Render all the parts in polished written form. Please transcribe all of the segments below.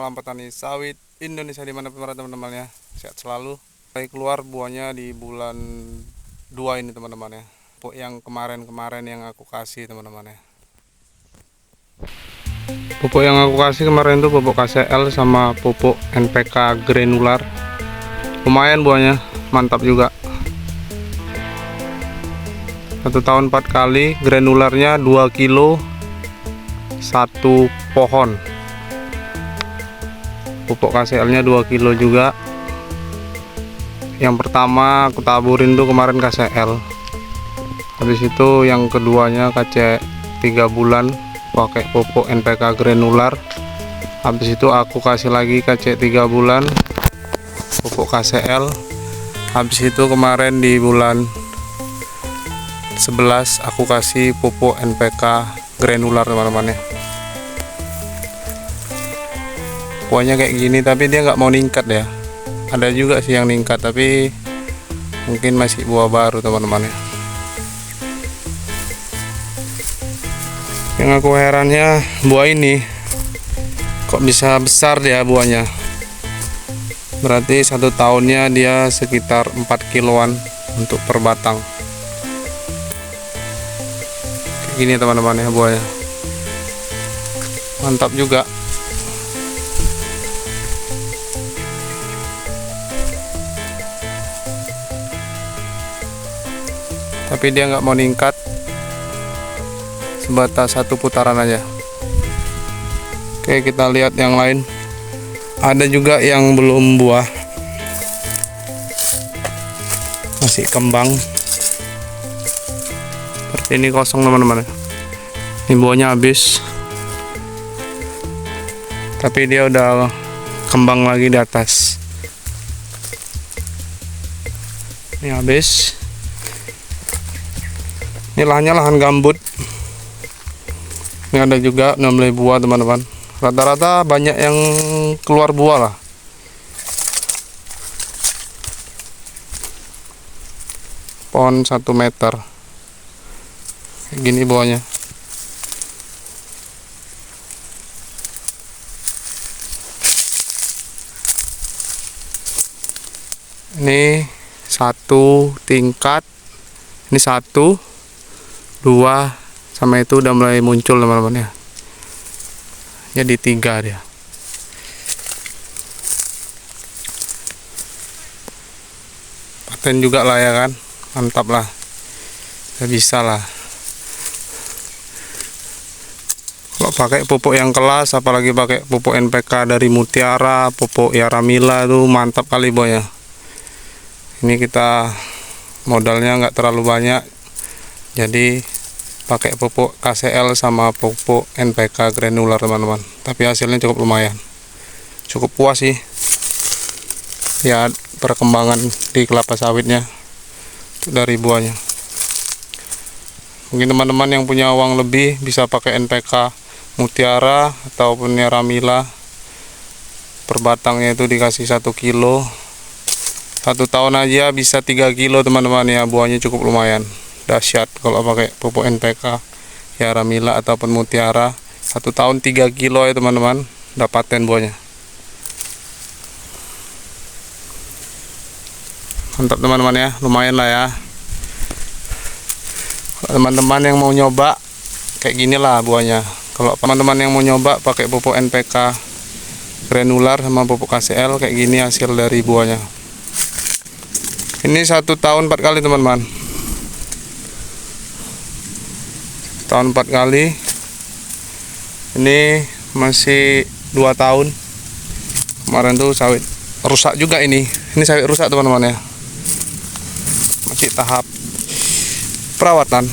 Salam petani sawit Indonesia dimanapun berada teman-teman ya. Sehat selalu. Mulai keluar buahnya di bulan 2 ini teman-teman ya. Pupuk yang kemarin-kemarin yang aku kasih teman-teman ya. Pupuk yang aku kasih kemarin itu pupuk KCL sama pupuk NPK granular. Lumayan buahnya, mantap juga. 1 tahun 4 kali, granularnya 2 kilo 1 pohon. Pupuk KCL nya 2 kilo juga. Yang pertama aku taburin tuh kemarin KCL, habis itu yang keduanya KC 3 bulan pakai pupuk NPK granular, habis itu aku kasih lagi KC 3 bulan pupuk KCL, habis itu kemarin di bulan 11 aku kasih pupuk NPK granular teman-teman ya. Buahnya kayak gini, tapi dia nggak mau ningkat ya. Ada juga sih yang ningkat, tapi mungkin masih buah baru teman-teman ya. Yang aku herannya buah ini kok bisa besar dia buahnya. Berarti 1 tahunnya dia sekitar 4 kiloan untuk per batang. Kayak gini teman-teman ya buahnya. Mantap juga. Tapi dia nggak mau ningkat, sebatas 1 putaran aja. Oke, kita lihat yang lain. Ada juga yang belum buah, masih kembang. Seperti ini kosong teman-teman. Ini buahnya habis, tapi dia udah kembang lagi di atas. Ini habis. Ini lahannya lahan gambut. Ini ada juga udah mulai buah teman-teman. Rata-rata banyak yang keluar buah lah. Pohon 1 meter. Kayak gini buahnya. Ini 1 tingkat. Ini 1, 2 sama itu udah mulai muncul teman-teman ya. Jadi 3 dia. Paten juga lah ya kan. Mantap lah. Ya bisa lah. Kalau pakai pupuk yang kelas, apalagi pakai pupuk NPK dari Mutiara, pupuk Yaramila itu mantap kali boy ya. Ini kita modalnya nggak terlalu banyak, jadi pakai pupuk KCL sama pupuk NPK granular teman-teman. Tapi hasilnya cukup lumayan, cukup puas sih ya perkembangan di kelapa sawitnya dari buahnya. Mungkin teman-teman yang punya uang lebih bisa pakai NPK Mutiara ataupun Yaramila. Per batangnya itu dikasih 1 kilo. 1 tahun aja bisa 3 kilo teman-teman ya. Buahnya cukup lumayan, dahsyat kalau pakai pupuk NPK Yaramila ataupun Mutiara. 1 tahun 3 kilo ya teman-teman, dapatin buahnya. Mantap teman-teman ya, lumayan lah ya. Teman-teman yang mau nyoba kayak gini lah buahnya. Kalau teman-teman yang mau nyoba pakai pupuk NPK granular sama pupuk KCL, kayak gini hasil dari buahnya. Ini 1 tahun 4 kali teman-teman. Tahun 4 kali. Ini masih 2 tahun. Kemarin tuh sawit rusak juga ini. Ini sawit rusak teman-teman ya. Masih tahap perawatan.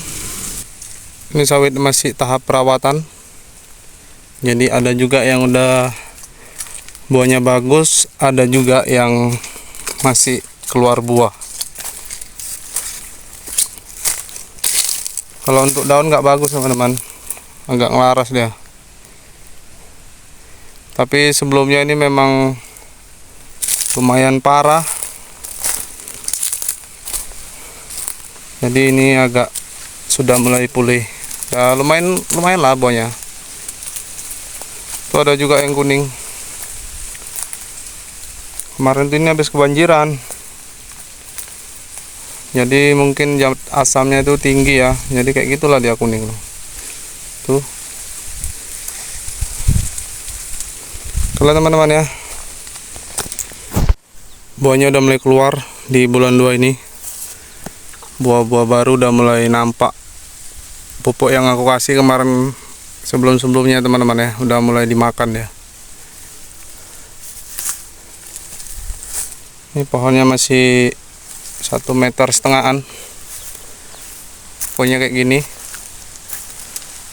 Ini sawit masih tahap perawatan. Jadi ada juga yang udah buahnya bagus, ada juga yang masih keluar buah. Kalau untuk daun nggak bagus teman-teman, agak ngelaras dia. Tapi sebelumnya ini memang lumayan parah. Jadi ini agak sudah mulai pulih. Ya lumayan lah buahnya. Tuh ada juga yang kuning. Kemarin tuh ini habis kebanjiran, jadi mungkin asamnya itu tinggi ya, jadi kayak gitulah dia kuning tuh. Kalau teman-teman ya, buahnya udah mulai keluar di bulan 2 ini. Buah-buah baru udah mulai nampak. Pupuk yang aku kasih kemarin sebelum-sebelumnya teman-teman ya, udah mulai dimakan ya. Ini pohonnya masih 1,5 meter. Pokoknya kayak gini.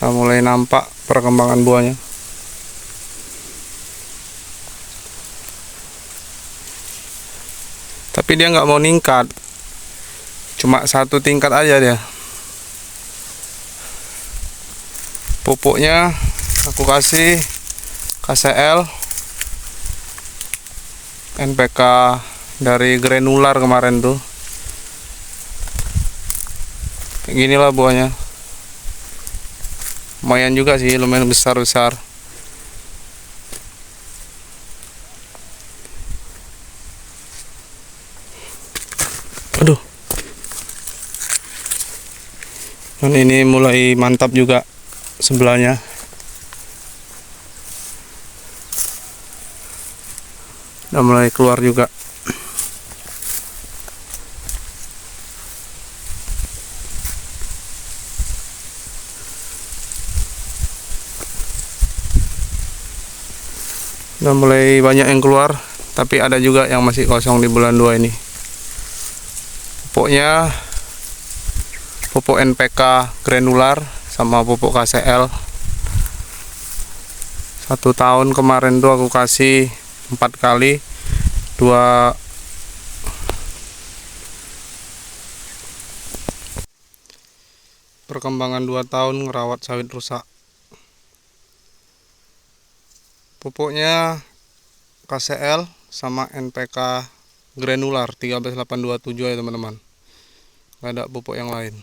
Udah mulai nampak perkembangan buahnya. Tapi dia nggak mau ningkat, cuma 1 tingkat aja dia. Pupuknya aku kasih KCL, NPK dari granular kemarin tuh. Kayak ginilah buahnya. Lumayan juga sih, lumayan besar-besar. Aduh. Dan ini mulai mantap juga sebelahnya. Udah mulai keluar juga. Udah mulai banyak yang keluar, tapi ada juga yang masih kosong di bulan 2 ini. Pupuknya pupuk NPK granular sama pupuk KCL. 1 tahun kemarin tuh aku kasih 4 kali, 2 perkembangan 2 tahun ngerawat sawit rusak. Pupuknya KCL sama NPK granular 13827 ya teman-teman. Gak ada pupuk yang lain.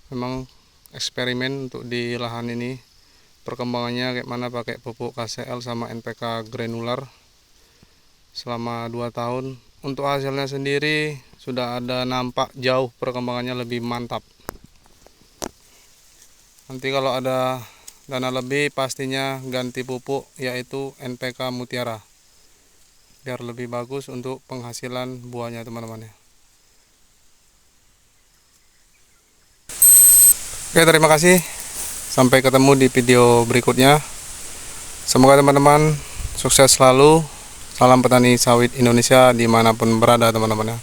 Memang eksperimen untuk di lahan ini, perkembangannya kayak mana pakai pupuk KCL sama NPK granular selama 2 tahun. Untuk hasilnya sendiri sudah ada nampak jauh perkembangannya lebih mantap. Nanti kalau ada dana lebih pastinya ganti pupuk, yaitu NPK Mutiara, biar lebih bagus untuk penghasilan buahnya teman-teman ya. Oke, terima kasih. Sampai ketemu di video berikutnya. Semoga teman-teman sukses selalu. Salam petani sawit Indonesia dimanapun berada teman-teman ya.